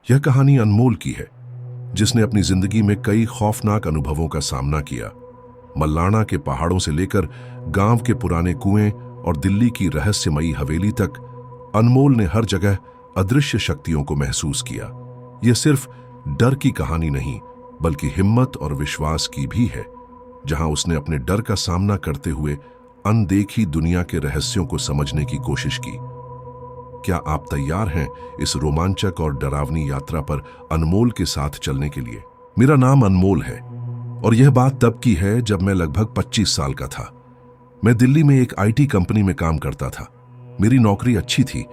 यह कहानी अनमोल की है, जिसने अपनी जिंदगी में कई खौफनाक अनुभवों का सामना किया। मल्लाना के पहाड़ों से लेकर गांव के पुराने कुएं और दिल्ली की रहस्यमयी हवेली तक, अनमोल ने हर जगह अदृश्य शक्तियों को महसूस किया। यह सिर्फ डर की कहानी नहीं, बल्कि हिम्मत और विश्वास की भी है, जहां उसने अपने डर का सामना करते हुए अनदेखी दुनिया के रहस्यों को समझने की कोशिश की। क्या आप तैयार हैं इस रोमांचक और डरावनी यात्रा पर अनमोल के साथ चलने के लिए? मेरा नाम अनमोल है और यह बात तब की है जब मैं लगभग 25 साल का था। मैं दिल्ली में एक आईटी कंपनी में काम करता था। मेरी नौकरी अच्छी थी,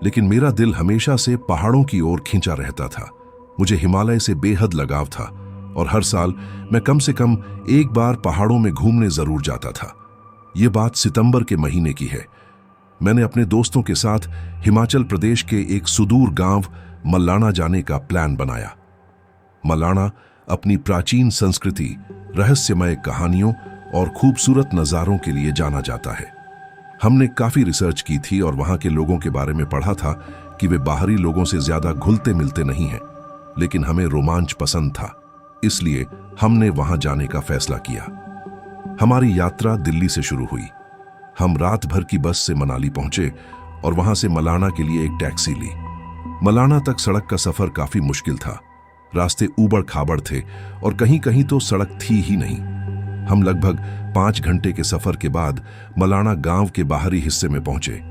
लेकिन मेरा दिल हमेशा से पहाड़ों की ओर खिंचा रहता था। मुझे हिमालय से बेहद लगाव था और हर साल मैं कम से कम एक बार पहाड़ों में घूमने जरूर जाता था। ये बात सितंबर के महीने की है। मैंने अपने दोस्तों के साथ हिमाचल प्रदेश के एक सुदूर गांव मल्लाना जाने का प्लान बनाया। मल्लाना अपनी प्राचीन संस्कृति, रहस्यमय कहानियों और खूबसूरत नज़ारों के लिए जाना जाता है। हमने काफी रिसर्च की थी और वहां के लोगों के बारे में पढ़ा था कि वे बाहरी लोगों से ज्यादा घुलते मिलते नहीं हैं, लेकिन हमें रोमांच पसंद था, इसलिए हमने वहां जाने का फैसला किया। हमारी यात्रा दिल्ली से शुरू हुई। हम रात भर की बस से मनाली पहुंचे और वहां से मल्लाना के लिए एक टैक्सी ली। मल्लाना तक सड़क का सफर काफी मुश्किल था। रास्ते ऊबड़ खाबड़ थे और कहीं कहीं तो सड़क थी ही नहीं। हम लगभग 5 घंटे के सफर के बाद मल्लाना गांव के बाहरी हिस्से में पहुंचे।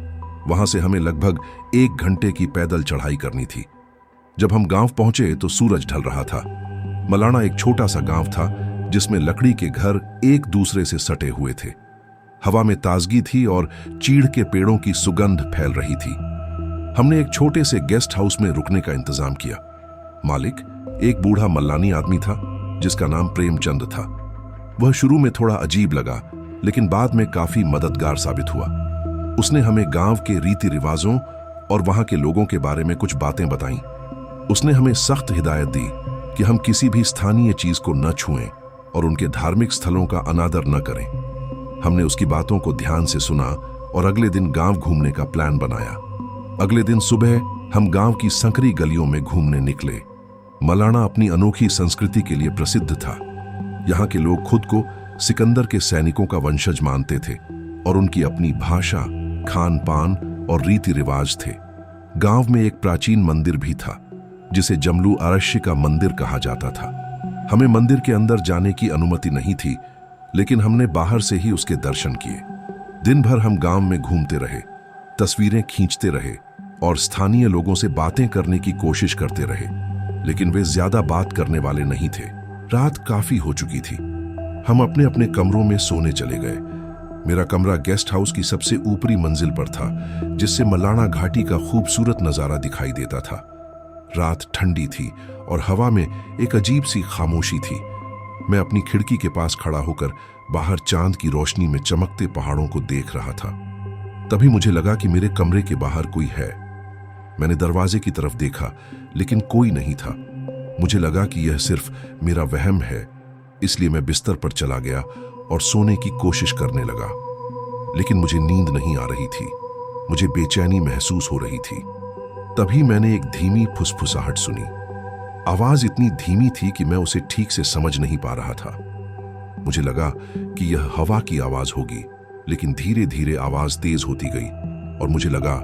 वहां से हमें लगभग 1 घंटे की पैदल चढ़ाई करनी थी। जब हम गांव पहुंचे तो सूरज ढल रहा था। मल्लाना एक छोटा सा गांव था जिसमें लकड़ी के घर एक दूसरे से सटे हुए थे। हवा में ताजगी थी और चीड़ के पेड़ों की सुगंध फैल रही थी। हमने एक छोटे से गेस्ट हाउस में रुकने का इंतजाम किया। मालिक एक बूढ़ा मल्लानी आदमी था जिसका नाम प्रेमचंद था। वह शुरू में थोड़ा अजीब लगा, लेकिन बाद में काफी मददगार साबित हुआ। उसने हमें गांव के रीति रिवाजों और वहां के लोगों के बारे में कुछ बातें बताईं। उसने हमें सख्त हिदायत दी कि हम किसी भी स्थानीय चीज को न छुएं और उनके धार्मिक स्थलों का अनादर न करें। हमने उसकी बातों को ध्यान से सुना और अगले दिन गांव घूमने का प्लान बनाया। अगले दिन सुबह हम गांव की संकरी गलियों में घूमने निकले। मल्लाना अपनी अनोखी संस्कृति के लिए प्रसिद्ध था। यहाँ के लोग खुद को सिकंदर के सैनिकों का वंशज मानते थे और उनकी अपनी भाषा, खान पान और रीति रिवाज थे। गांव में एक प्राचीन मंदिर भी था जिसे जमलू अरश्य का मंदिर कहा जाता था। हमें मंदिर के अंदर जाने की अनुमति नहीं थी, लेकिन हमने बाहर से ही उसके दर्शन किए। दिन भर हम गांव में घूमते रहे, तस्वीरें खींचते रहे और स्थानीय लोगों से बातें करने की कोशिश करते रहे, लेकिन वे ज्यादा बात करने वाले नहीं थे। रात काफी हो चुकी थी। हम अपने अपने कमरों में सोने चले गए। मेरा कमरा गेस्ट हाउस की सबसे ऊपरी मंजिल पर था, जिससे मल्लाना घाटी का खूबसूरत नजारा दिखाई देता था। रात ठंडी थी और हवा में एक अजीब सी खामोशी थी। मैं अपनी खिड़की के पास खड़ा होकर बाहर चांद की रोशनी में चमकते पहाड़ों को देख रहा था। तभी मुझे लगा कि मेरे कमरे के बाहर कोई है। मैंने दरवाजे की तरफ देखा, लेकिन कोई नहीं था। मुझे लगा कि यह सिर्फ मेरा वहम है, इसलिए मैं बिस्तर पर चला गया और सोने की कोशिश करने लगा। लेकिन मुझे नींद नहीं आ रही थी। मुझे बेचैनी महसूस हो रही थी। तभी मैंने एक धीमी फुसफुसाहट सुनी। आवाज इतनी धीमी थी कि मैं उसे ठीक से समझ नहीं पा रहा था। मुझे लगा कि यह हवा की आवाज होगी, लेकिन धीरे धीरे आवाज तेज होती गई और मुझे लगा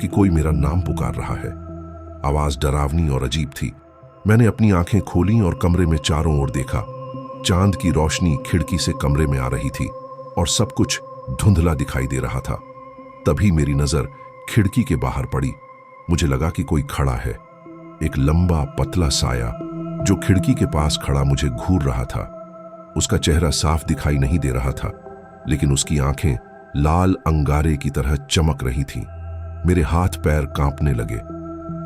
कि कोई मेरा नाम पुकार रहा है। आवाज डरावनी और अजीब थी। मैंने अपनी आंखें खोली और कमरे में चारों ओर देखा। चांद की रोशनी खिड़की से कमरे में आ रही थी और सब कुछ धुंधला दिखाई दे रहा था। तभी मेरी नजर खिड़की के बाहर पड़ी। मुझे लगा कि कोई खड़ा है। एक लंबा पतला साया जो खिड़की के पास खड़ा मुझे घूर रहा था। उसका चेहरा साफ दिखाई नहीं दे रहा था, लेकिन उसकी आंखें लाल अंगारे की तरह चमक रही थीं। मेरे हाथ पैर कांपने लगे।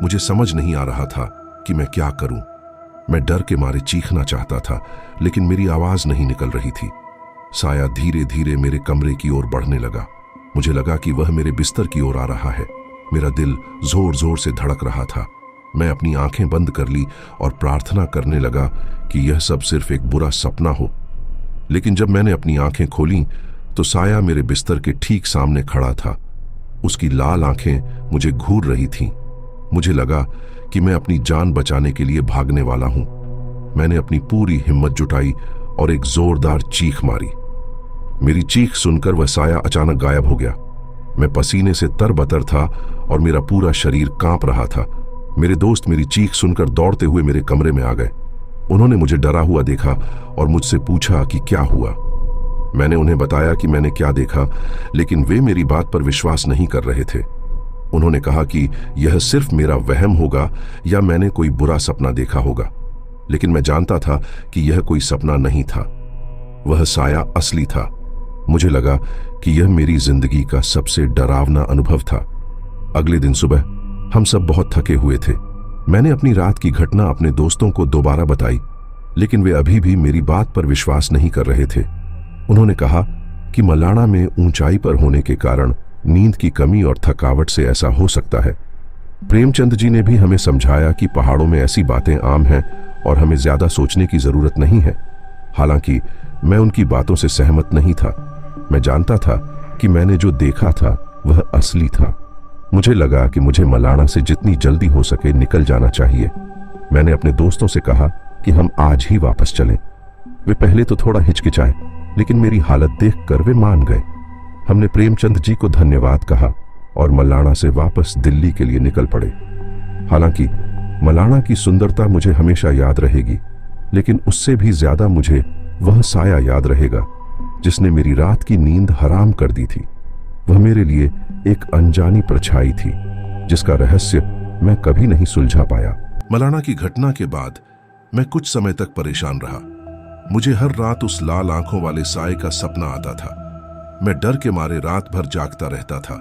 मुझे समझ नहीं आ रहा था कि मैं क्या करूं। मैं डर के मारे चीखना चाहता था, लेकिन मेरी आवाज नहीं निकल रही थी। साया धीरे धीरे मेरे कमरे की ओर बढ़ने लगा। मुझे लगा कि वह मेरे बिस्तर की ओर आ रहा है। मेरा दिल जोर जोर से धड़क रहा था। मैं अपनी आंखें बंद कर ली और प्रार्थना करने लगा कि यह सब सिर्फ एक बुरा सपना हो। लेकिन जब मैंने अपनी आंखें खोलीं तो साया मेरे बिस्तर के ठीक सामने खड़ा था। उसकी लाल आंखें मुझे घूर रही थीं। मुझे लगा कि मैं अपनी जान बचाने के लिए भागने वाला हूं। मैंने अपनी पूरी हिम्मत जुटाई और एक जोरदार चीख मारी। मेरी चीख सुनकर वह साया अचानक गायब हो गया। मैं पसीने से तरबतर था और मेरा पूरा शरीर कांप रहा था। मेरे दोस्त मेरी चीख सुनकर दौड़ते हुए मेरे कमरे में आ गए। उन्होंने मुझे डरा हुआ देखा और मुझसे पूछा कि क्या हुआ। मैंने उन्हें बताया कि मैंने क्या देखा, लेकिन वे मेरी बात पर विश्वास नहीं कर रहे थे। उन्होंने कहा कि यह सिर्फ मेरा वहम होगा या मैंने कोई बुरा सपना देखा होगा, लेकिन मैं जानता था कि यह कोई सपना नहीं था। वह साया असली था। मुझे लगा कि यह मेरी जिंदगी का सबसे डरावना अनुभव था। अगले दिन सुबह हम सब बहुत थके हुए थे। मैंने अपनी रात की घटना अपने दोस्तों को दोबारा बताई, लेकिन वे अभी भी मेरी बात पर विश्वास नहीं कर रहे थे। उन्होंने कहा कि मलाणा में ऊंचाई पर होने के कारण नींद की कमी और थकावट से ऐसा हो सकता है। प्रेमचंद जी ने भी हमें समझाया कि पहाड़ों में ऐसी बातें आम हैं और हमें ज्यादा सोचने की जरूरत नहीं है। हालांकि मैं उनकी बातों से सहमत नहीं था। मैं जानता था कि मैंने जो देखा था वह असली था। मुझे लगा कि मुझे मलाणा से जितनी जल्दी हो सके निकल जाना चाहिए। मैंने अपने दोस्तों से कहा कि हम आज ही वापस चलें। वे पहले तो थोड़ा हिचकिचाए, लेकिन मेरी हालत देखकर वे मान गए। हमने प्रेमचंद जी को धन्यवाद कहा और मलाणा से वापस दिल्ली के लिए निकल पड़े। हालांकि मलाणा की सुंदरता मुझे हमेशा याद रहेगी, लेकिन उससे भी ज्यादा मुझे वह साया याद रहेगा जिसने मेरी रात की नींद हराम कर दी थी। वह मेरे लिए एक अनजानी परछाई थी जिसका रहस्य मैं कभी नहीं सुलझा पाया। मलाणा की घटना के बाद मैं कुछ समय तक परेशान रहा। मुझे हर रात उस लाल आंखों वाले साए का सपना आता था। मैं डर के मारे रात भर जागता रहता था।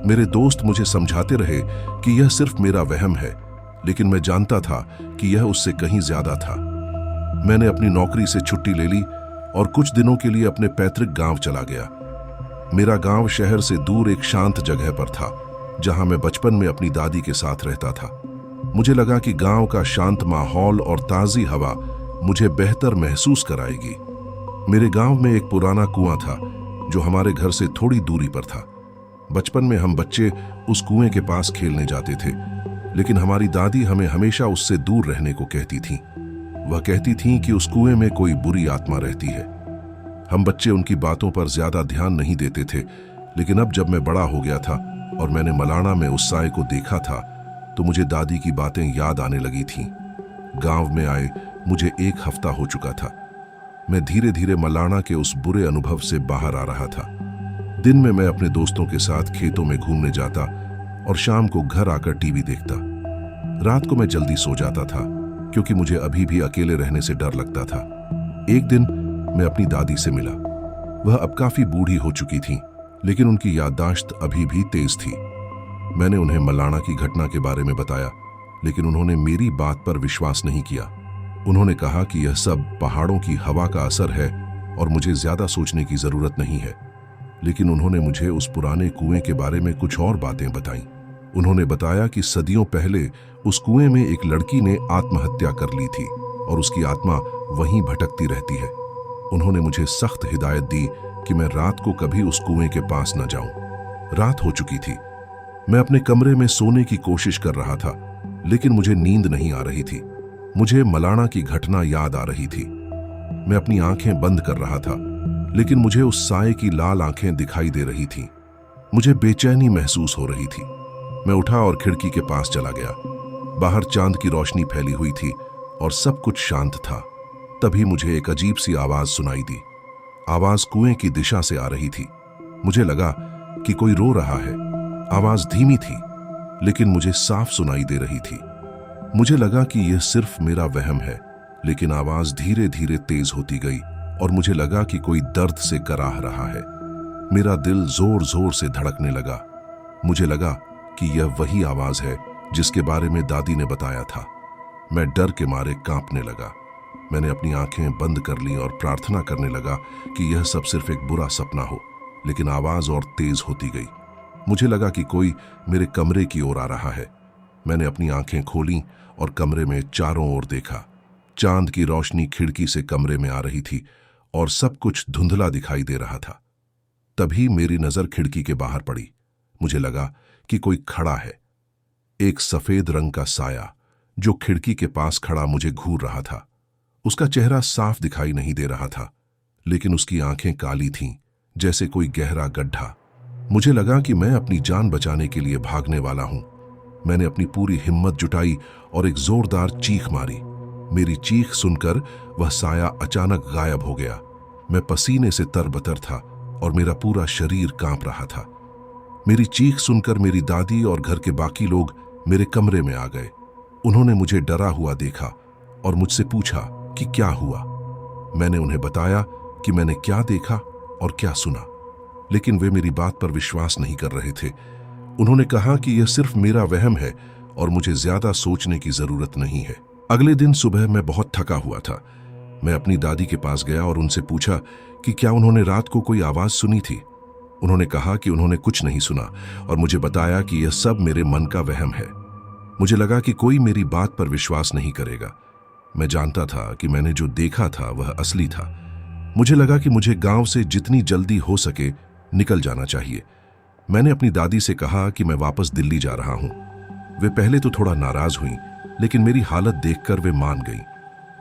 मेरे दोस्त मुझे समझाते रहे कि यह सिर्फ मेरा वहम है, लेकिन मैं जानता था कि यह उससे कहीं ज्यादा था। मैंने अपनी नौकरी से छुट्टी ले ली और कुछ दिनों के लिए अपने पैतृक गांव चला गया। मेरा गांव शहर से दूर एक शांत जगह पर था, जहां मैं बचपन में अपनी दादी के साथ रहता था। मुझे लगा कि गांव का शांत माहौल और ताजी हवा मुझे बेहतर महसूस कराएगी। मेरे गांव में एक पुराना कुआं था जो हमारे घर से थोड़ी दूरी पर था। बचपन में हम बच्चे उस कुएं के पास खेलने जाते थे, लेकिन हमारी दादी हमें हमेशा उससे दूर रहने को कहती थी। वह कहती थीं कि उस कुएं में कोई बुरी आत्मा रहती है। हम बच्चे उनकी बातों पर ज्यादा ध्यान नहीं देते थे, लेकिन अब जब मैं बड़ा हो गया था और मैंने मलाणा में उस साए को देखा था, तो मुझे दादी की बातें याद आने लगी थीं। गांव में आए मुझे 1 हफ्ता हो चुका था। मैं धीरे धीरे मलाणा के उस बुरे अनुभव से बाहर आ रहा था। दिन में मैं अपने दोस्तों के साथ खेतों में घूमने जाता और शाम को घर आकर टीवी देखता। रात को मैं जल्दी सो जाता था क्योंकि मुझे अभी भी अकेले रहने से डर लगता था। एक दिन मैं अपनी दादी से मिला। वह अब काफी बूढ़ी हो चुकी थीं, लेकिन उनकी याददाश्त अभी भी तेज थी। मैंने उन्हें मलाणा की घटना के बारे में बताया, लेकिन उन्होंने मेरी बात पर विश्वास नहीं किया। उन्होंने कहा कि यह सब पहाड़ों की हवा का असर है और मुझे ज्यादा सोचने की जरूरत नहीं है। लेकिन उन्होंने मुझे उस पुराने कुएं के बारे में कुछ और बातें बताईं। उन्होंने बताया कि सदियों पहले उस कुएं में एक लड़की ने आत्महत्या कर ली थी और उसकी आत्मा वहीं भटकती रहती है। उन्होंने मुझे सख्त हिदायत दी कि मैं रात को कभी उस कुएं के पास न जाऊं। रात हो चुकी थी। मैं अपने कमरे में सोने की कोशिश कर रहा था, लेकिन मुझे नींद नहीं आ रही थी। मुझे मलाणा की घटना याद आ रही थी। मैं अपनी आंखें बंद कर रहा था, लेकिन मुझे उस साए की लाल आंखें दिखाई दे रही थीं। मुझे बेचैनी महसूस हो रही थी। मैं उठा और खिड़की के पास चला गया। बाहर चांद की रोशनी फैली हुई थी और सब कुछ शांत था। तभी मुझे एक अजीब सी आवाज सुनाई दी। आवाज कुएं की दिशा से आ रही थी। मुझे लगा कि कोई रो रहा है। आवाज धीमी थी, लेकिन मुझे साफ सुनाई दे रही थी। मुझे लगा कि यह सिर्फ मेरा वहम है, लेकिन आवाज धीरे धीरे तेज होती गई और मुझे लगा कि कोई दर्द से कराह रहा है। मेरा दिल जोर जोर से धड़कने लगा। मुझे लगा कि यह वही आवाज है जिसके बारे में दादी ने बताया था। मैं डर के मारे कांपने लगा। मैंने अपनी आंखें बंद कर ली और प्रार्थना करने लगा कि यह सब सिर्फ एक बुरा सपना हो, लेकिन आवाज और तेज होती गई। मुझे लगा कि कोई मेरे कमरे की ओर आ रहा है। मैंने अपनी आंखें खोलीं और कमरे में चारों ओर देखा। चांद की रोशनी खिड़की से कमरे में आ रही थी और सब कुछ धुंधला दिखाई दे रहा था। तभी मेरी नजर खिड़की के बाहर पड़ी। मुझे लगा कि कोई खड़ा है। एक सफेद रंग का साया जो खिड़की के पास खड़ा मुझे घूर रहा था। उसका चेहरा साफ दिखाई नहीं दे रहा था, लेकिन उसकी आंखें काली थीं, जैसे कोई गहरा गड्ढा। मुझे लगा कि मैं अपनी जान बचाने के लिए भागने वाला हूं। मैंने अपनी पूरी हिम्मत जुटाई और एक जोरदार चीख मारी। मेरी चीख सुनकर वह साया अचानक गायब हो गया। मैं पसीने से तरबतर था और मेरा पूरा शरीर कांप रहा था। मेरी चीख सुनकर मेरी दादी और घर के बाकी लोग मेरे कमरे में आ गए। उन्होंने मुझे डरा हुआ देखा और मुझसे पूछा कि क्या हुआ। मैंने उन्हें बताया कि मैंने क्या देखा और क्या सुना, लेकिन वे मेरी बात पर विश्वास नहीं कर रहे थे। उन्होंने कहा कि यह सिर्फ मेरा वहम है और मुझे ज्यादा सोचने की जरूरत नहीं है। अगले दिन सुबह मैं बहुत थका हुआ था। मैं अपनी दादी के पास गया और उनसे पूछा कि क्या उन्होंने रात को कोई आवाज सुनी थी। उन्होंने कहा कि उन्होंने कुछ नहीं सुना और मुझे बताया कि यह सब मेरे मन का वहम है। मुझे लगा कि कोई मेरी बात पर विश्वास नहीं करेगा। मैं जानता था कि मैंने जो देखा था वह असली था। मुझे लगा कि मुझे गांव से जितनी जल्दी हो सके निकल जाना चाहिए। मैंने अपनी दादी से कहा कि मैं वापस दिल्ली जा रहा हूं। वे पहले तो थोड़ा नाराज हुईं, लेकिन मेरी हालत देखकर वे मान गईं।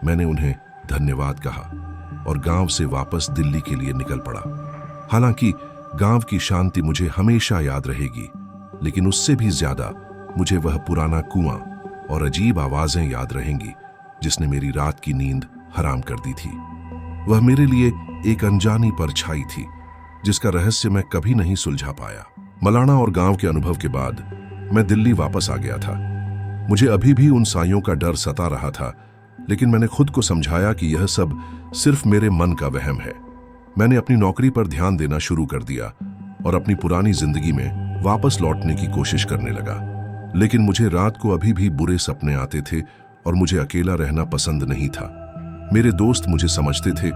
मैंने उन्हें धन्यवाद कहा और गांव से वापस दिल्ली के लिए निकल पड़ा। हालांकि गांव की शांति मुझे हमेशा याद रहेगी, लेकिन उससे भी ज्यादा मुझे वह पुराना कुआं और अजीब आवाजें याद रहेंगी जिसने मेरी रात की नींद हराम कर दी थी। वह मेरे लिए एक अनजानी परछाई थी जिसका रहस्य मैं कभी नहीं सुलझा पाया। मलाना और गांव के अनुभव के बाद मैं दिल्ली वापस आ गया था। मुझे अभी भी उन साइयों का डर सता रहा था, लेकिन मैंने खुद को समझाया कि यह सब सिर्फ मेरे मन का वहम है। मैंने अपनी नौकरी पर ध्यान देना शुरू कर दिया और अपनी पुरानी जिंदगी में वापस लौटने की कोशिश करने लगा। लेकिन मुझे रात को अभी भी बुरे सपने आते थे और मुझे अकेला रहना पसंद नहीं था। मेरे दोस्त मुझे समझते थे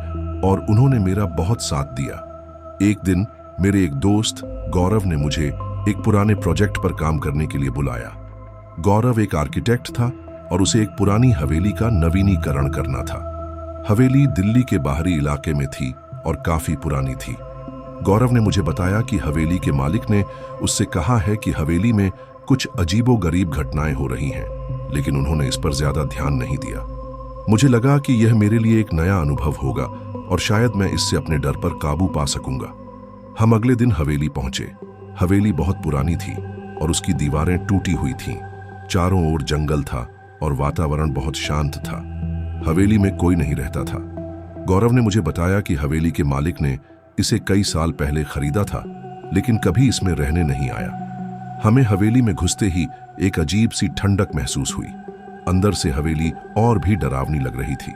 और उन्होंने मेरा बहुत साथ दिया। एक दिन मेरे एक दोस्त गौरव ने मुझे एक पुराने प्रोजेक्ट पर काम करने के लिए बुलाया। गौरव एक आर्किटेक्ट था और उसे एक पुरानी हवेली का नवीनीकरण करना था। हवेली दिल्ली के बाहरी इलाके में थी और काफी पुरानी थी। गौरव ने मुझे बताया कि हवेली के मालिक ने उससे कहा है कि हवेली में कुछ अजीबोगरीब घटनाएं हो रही हैं, लेकिन उन्होंने इस पर ज्यादा ध्यान नहीं दिया। मुझे लगा कि यह मेरे लिए एक नया अनुभव होगा और शायद मैं इससे अपने डर पर काबू पा सकूंगा। हम अगले दिन हवेली पहुंचे। हवेली बहुत पुरानी थी और उसकी दीवारें टूटी हुई थीं। चारों ओर जंगल था और वातावरण बहुत शांत था। हवेली में कोई नहीं रहता था। गौरव ने मुझे बताया कि हवेली के मालिक ने इसे कई साल पहले खरीदा था, लेकिन कभी इसमें रहने नहीं आया। हमें हवेली में घुसते ही एक अजीब सी ठंडक महसूस हुई। अंदर से हवेली और भी डरावनी लग रही थी।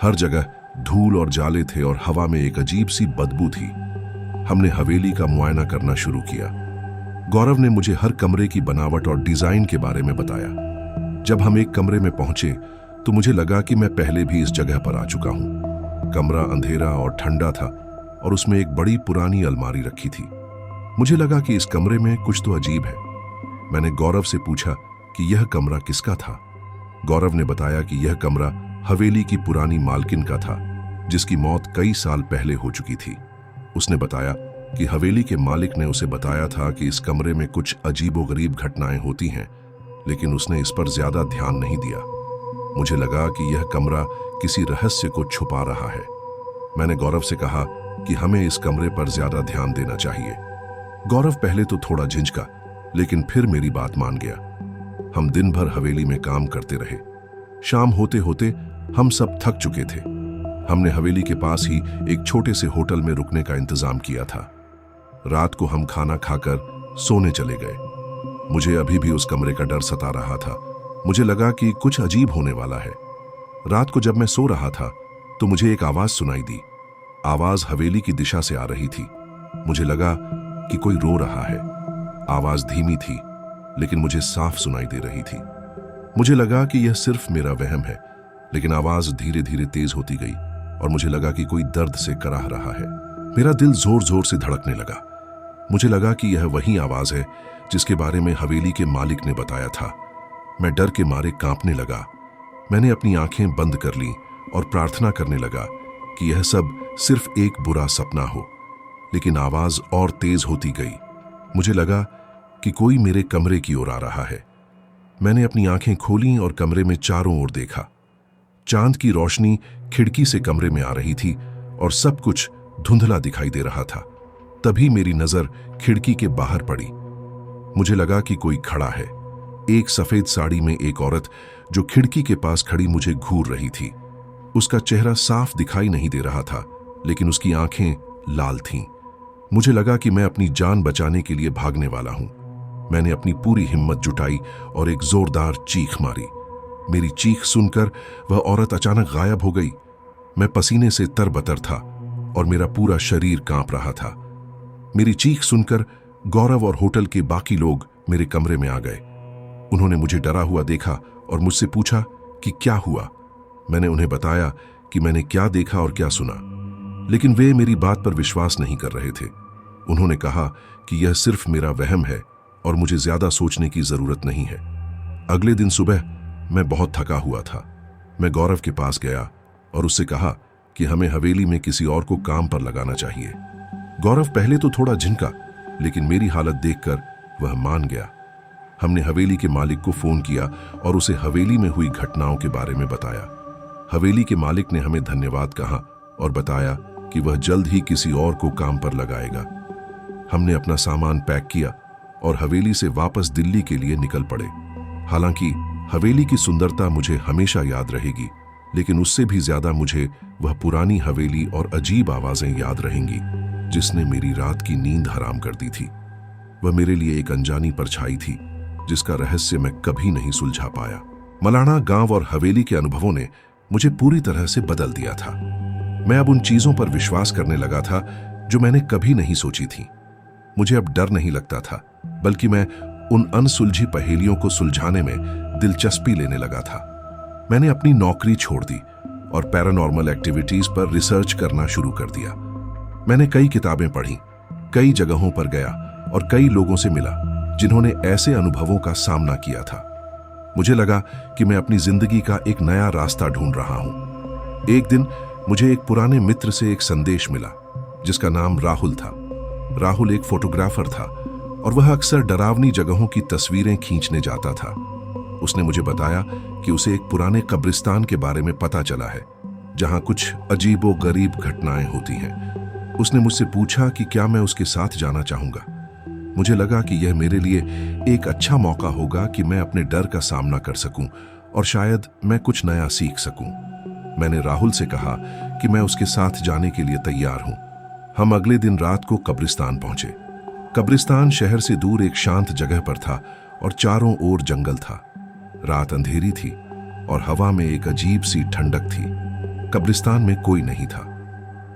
हर जगह धूल और जाले थे और हवा में एक अजीब सी बदबू थी। हमने हवेली का मुआयना करना शुरू किया। गौरव ने मुझे हर कमरे की बनावट और डिजाइन के बारे में बताया। जब हम एक कमरे में पहुंचे तो मुझे लगा कि मैं पहले भी इस जगह पर आ चुका हूं। कमरा अंधेरा और ठंडा था और उसमें एक बड़ी पुरानी अलमारी रखी थी। मुझे लगा कि इस कमरे में कुछ तो अजीब है। मैंने गौरव से पूछा कि यह कमरा किसका था। गौरव ने बताया कि यह कमरा हवेली की पुरानी मालकिन का था, जिसकी मौत कई साल पहले हो चुकी थी। उसने बताया कि हवेली के मालिक ने उसे बताया था कि इस कमरे में कुछ अजीबोगरीब घटनाएं होती हैं, लेकिन उसने इस पर ज्यादा ध्यान नहीं दिया। मुझे लगा कि यह कमरा किसी रहस्य को छुपा रहा है। मैंने गौरव से कहा कि हमें इस कमरे पर ज्यादा ध्यान देना चाहिए। गौरव पहले तो थोड़ा झिझका, लेकिन फिर मेरी बात मान गया। हम दिन भर हवेली में काम करते रहे। शाम होते होते हम सब थक चुके थे। हमने हवेली के पास ही एक छोटे से होटल में रुकने का इंतजाम किया था। रात को हम खाना खाकर सोने चले गए। मुझे अभी भी उस कमरे का डर सता रहा था। मुझे लगा कि कुछ अजीब होने वाला है। रात को जब मैं सो रहा था तो मुझे एक आवाज सुनाई दी। आवाज हवेली की दिशा से आ रही थी। मुझे लगा कि कोई रो रहा है। आवाज धीमी थी, लेकिन मुझे साफ सुनाई दे रही थी। मुझे लगा कि यह सिर्फ मेरा वहम है, लेकिन आवाज धीरे धीरे तेज होती गई और मुझे लगा कि कोई दर्द से कराह रहा है। मेरा दिल जोर जोर से धड़कने लगा। मुझे लगा कि यह वही आवाज है जिसके बारे में हवेली के मालिक ने बताया था। मैं डर के मारे कांपने लगा। मैंने अपनी आंखें बंद कर लीं और प्रार्थना करने लगा कि यह सब सिर्फ एक बुरा सपना हो। लेकिन आवाज और तेज होती गई। मुझे लगा कि कोई मेरे कमरे की ओर आ रहा है। मैंने अपनी आंखें खोलीं और कमरे में चारों ओर देखा। चांद की रोशनी खिड़की से कमरे में आ रही थी और सब कुछ धुंधला दिखाई दे रहा था। तभी मेरी नजर खिड़की के बाहर पड़ी। मुझे लगा कि कोई खड़ा है। एक सफेद साड़ी में एक औरत जो खिड़की के पास खड़ी मुझे घूर रही थी। उसका चेहरा साफ दिखाई नहीं दे रहा था, लेकिन उसकी आंखें लाल थीं। मुझे लगा कि मैं अपनी जान बचाने के लिए भागने वाला हूं। मैंने अपनी पूरी हिम्मत जुटाई और एक जोरदार चीख मारी। मेरी चीख सुनकर वह औरत अचानक गायब हो गई। मैं पसीने से तरबतर था और मेरा पूरा शरीर कांप रहा था। मेरी चीख सुनकर गौरव और होटल के बाकी लोग मेरे कमरे में आ गए। उन्होंने मुझे डरा हुआ देखा और मुझसे पूछा कि क्या हुआ। मैंने उन्हें बताया कि मैंने क्या देखा और क्या सुना, लेकिन वे मेरी बात पर विश्वास नहीं कर रहे थे। उन्होंने कहा कि यह सिर्फ मेरा वहम है और मुझे ज्यादा सोचने की जरूरत नहीं है। अगले दिन सुबह मैं बहुत थका हुआ था। मैं गौरव के पास गया और उससे कहा कि हमें हवेली में किसी और को काम पर लगाना चाहिए। गौरव पहले तो थोड़ा झिनका, लेकिन मेरी हालत देखकर वह मान गया। हमने हवेली के मालिक को फोन किया और उसे हवेली में हुई घटनाओं के बारे में बताया। हवेली के मालिक ने हमें धन्यवाद कहा और बताया कि वह जल्द ही किसी और को काम पर लगाएगा। हमने अपना सामान पैक किया और हवेली से वापस दिल्ली के लिए निकल पड़े। हालांकि हवेली की सुंदरता मुझे हमेशा याद रहेगी, लेकिन उससे भी ज्यादा मुझे वह पुरानी हवेली और अजीब आवाजें याद रहेंगी जिसने मेरी रात की नींद हराम कर दी थी। वह मेरे लिए एक अनजानी परछाई थी जिसका रहस्य मैं कभी नहीं सुलझा पाया। मलाणा गांव और हवेली के अनुभवों ने मुझे पूरी तरह से बदल दिया था। मैं अब उन चीजों पर विश्वास करने लगा था जो मैंने कभी नहीं सोची थी। मुझे अब डर नहीं लगता था, बल्कि मैं उन अनसुलझी पहेलियों को सुलझाने में दिलचस्पी लेने लगा था। मैंने अपनी नौकरी छोड़ दी और पैरानॉर्मल एक्टिविटीज पर रिसर्च करना शुरू कर दिया। मैंने कई किताबें पढ़ी, कई जगहों पर गया और कई लोगों से मिला जिन्होंने ऐसे अनुभवों का सामना किया था। मुझे लगा कि मैं अपनी जिंदगी का एक नया रास्ता ढूंढ रहा हूं। एक दिन मुझे एक पुराने मित्र से एक संदेश मिला जिसका नाम राहुल था। राहुल एक फोटोग्राफर था और वह अक्सर डरावनी जगहों की तस्वीरें खींचने जाता था। उसने मुझे बताया कि उसे एक पुराने कब्रिस्तान के बारे में पता चला है जहां कुछ अजीबोगरीब घटनाएं होती हैं। उसने मुझसे पूछा कि क्या मैं उसके साथ जाना चाहूंगा। मुझे लगा कि यह मेरे लिए एक अच्छा मौका होगा कि मैं अपने डर का सामना कर सकूं और शायद मैं कुछ नया सीख सकूं। मैंने राहुल से कहा कि मैं उसके साथ जाने के लिए तैयार हूं। हम अगले दिन रात को कब्रिस्तान पहुंचे। कब्रिस्तान शहर से दूर एक शांत जगह पर था और चारों ओर जंगल था। रात अंधेरी थी और हवा में एक अजीब सी ठंडक थी। कब्रिस्तान में कोई नहीं था।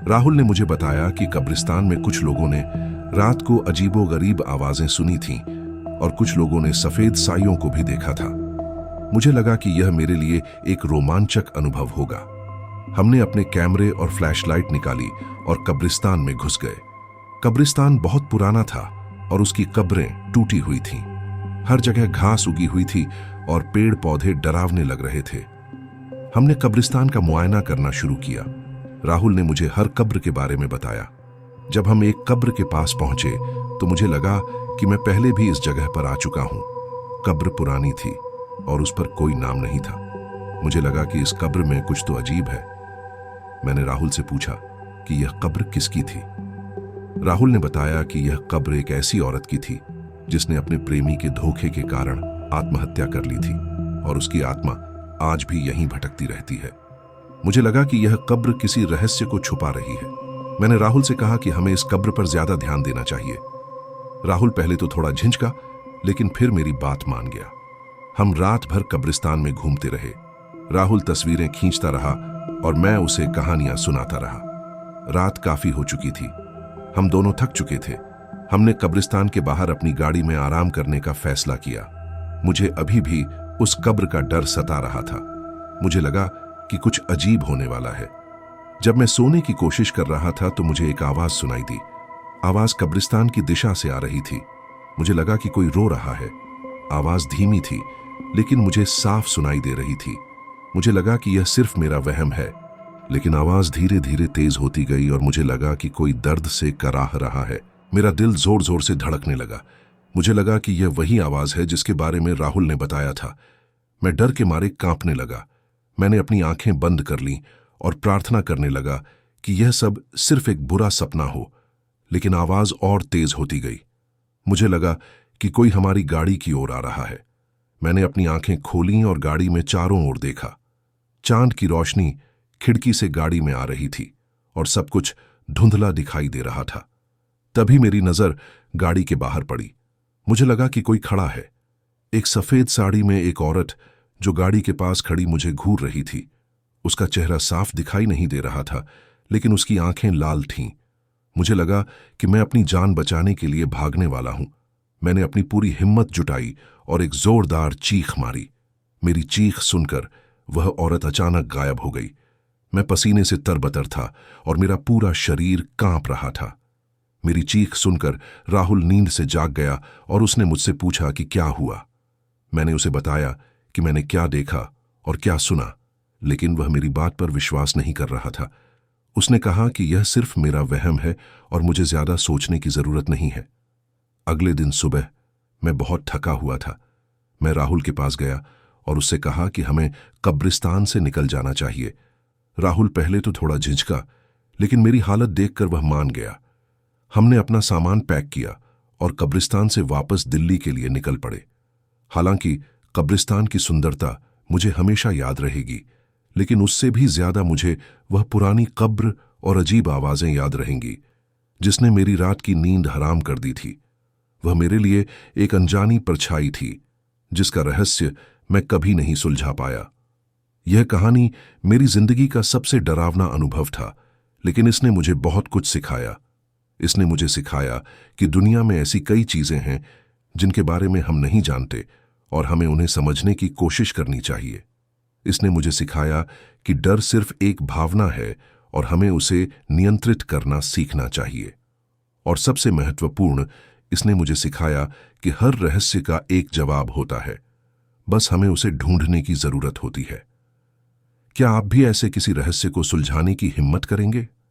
राहुल ने मुझे बताया कि कब्रिस्तान में कुछ लोगों ने रात को अजीबोगरीब आवाजें सुनी थीं और कुछ लोगों ने सफेद साइयों को भी देखा था। मुझे लगा कि यह मेरे लिए एक रोमांचक अनुभव होगा। हमने अपने कैमरे और फ्लैशलाइट निकाली और कब्रिस्तान में घुस गए। कब्रिस्तान बहुत पुराना था और उसकी कब्रें टूटी हुई थीं। हर जगह घास उगी हुई थी और पेड़ पौधे डरावने लग रहे थे। हमने कब्रिस्तान का मुआयना करना शुरू किया। राहुल ने मुझे हर कब्र के बारे में बताया। जब हम एक कब्र के पास पहुंचे तो मुझे लगा कि मैं पहले भी इस जगह पर आ चुका हूं। कब्र पुरानी थी और उस पर कोई नाम नहीं था। मुझे लगा कि इस कब्र में कुछ तो अजीब है। मैंने राहुल से पूछा कि यह कब्र किसकी थी। राहुल ने बताया कि यह कब्र एक ऐसी औरत की थी जिसने अपने प्रेमी के धोखे के कारण आत्महत्या कर ली थी और उसकी आत्मा आज भी यहीं भटकती रहती है। मुझे लगा कि यह कब्र किसी रहस्य को छुपा रही है। मैंने राहुल से कहा कि हमें इस कब्र पर ज्यादा ध्यान देना चाहिए। राहुल पहले तो थोड़ा झिझका, लेकिन फिर मेरी बात मान गया। हम रात भर कब्रिस्तान में घूमते रहे। राहुल तस्वीरें खींचता रहा और मैं उसे कहानियां सुनाता रहा। रात काफी हो चुकी थी। हम दोनों थक चुके थे। हमने कब्रिस्तान के बाहर अपनी गाड़ी में आराम करने का फैसला किया। मुझे अभी भी उस कब्र का डर सता रहा था। मुझे लगा कि कुछ अजीब होने वाला है। जब मैं सोने की कोशिश कर रहा था तो मुझे एक आवाज सुनाई दी। आवाज कब्रिस्तान की दिशा से आ रही थी। मुझे लगा कि कोई रो रहा है। आवाज धीमी थी, लेकिन मुझे साफ सुनाई दे रही थी। मुझे लगा कि यह सिर्फ मेरा वहम है, लेकिन आवाज धीरे धीरे तेज होती गई और मुझे लगा कि कोई दर्द से कराह रहा है। मेरा दिल जोर जोर से धड़कने लगा। मुझे लगा कि यह वही आवाज है जिसके बारे में राहुल ने बताया था। मैं डर के मारे कांपने लगा। मैंने अपनी आंखें बंद कर लीं और प्रार्थना करने लगा कि यह सब सिर्फ एक बुरा सपना हो। लेकिन आवाज और तेज होती गई। मुझे लगा कि कोई हमारी गाड़ी की ओर आ रहा है। मैंने अपनी आंखें खोलीं और गाड़ी में चारों ओर देखा। चांद की रोशनी खिड़की से गाड़ी में आ रही थी और सब कुछ धुंधला दिखाई दे रहा था। तभी मेरी नजर गाड़ी के बाहर पड़ी। मुझे लगा कि कोई खड़ा है। एक सफेद साड़ी में एक औरत जो गाड़ी के पास खड़ी मुझे घूर रही थी। उसका चेहरा साफ दिखाई नहीं दे रहा था, लेकिन उसकी आंखें लाल थीं। मुझे लगा कि मैं अपनी जान बचाने के लिए भागने वाला हूं। मैंने अपनी पूरी हिम्मत जुटाई और एक जोरदार चीख मारी। मेरी चीख सुनकर वह औरत अचानक गायब हो गई। मैं पसीने से तरबतर था और मेरा पूरा शरीर कांप रहा था। मेरी चीख सुनकर राहुल नींद से जाग गया और उसने मुझसे पूछा कि क्या हुआ। मैंने उसे बताया कि मैंने क्या देखा और क्या सुना, लेकिन वह मेरी बात पर विश्वास नहीं कर रहा था। उसने कहा कि यह सिर्फ मेरा वहम है और मुझे ज्यादा सोचने की जरूरत नहीं है। अगले दिन सुबह मैं बहुत थका हुआ था। मैं राहुल के पास गया और उससे कहा कि हमें कब्रिस्तान से निकल जाना चाहिए। राहुल पहले तो थोड़ा झिझका, लेकिन मेरी हालत देखकर वह मान गया। हमने अपना सामान पैक किया और कब्रिस्तान से वापस दिल्ली के लिए निकल पड़े। हालांकि कब्रिस्तान की सुंदरता मुझे हमेशा याद रहेगी, लेकिन उससे भी ज्यादा मुझे वह पुरानी कब्र और अजीब आवाजें याद रहेंगी जिसने मेरी रात की नींद हराम कर दी थी। वह मेरे लिए एक अनजानी परछाई थी जिसका रहस्य मैं कभी नहीं सुलझा पाया। यह कहानी मेरी जिंदगी का सबसे डरावना अनुभव था, लेकिन इसने मुझे बहुत कुछ सिखाया। इसने मुझे सिखाया कि दुनिया में ऐसी कई चीजें हैं जिनके बारे में हम नहीं जानते और हमें उन्हें समझने की कोशिश करनी चाहिए। इसने मुझे सिखाया कि डर सिर्फ एक भावना है और हमें उसे नियंत्रित करना सीखना चाहिए। और सबसे महत्वपूर्ण, इसने मुझे सिखाया कि हर रहस्य का एक जवाब होता है, बस हमें उसे ढूंढने की जरूरत होती है। क्या आप भी ऐसे किसी रहस्य को सुलझाने की हिम्मत करेंगे?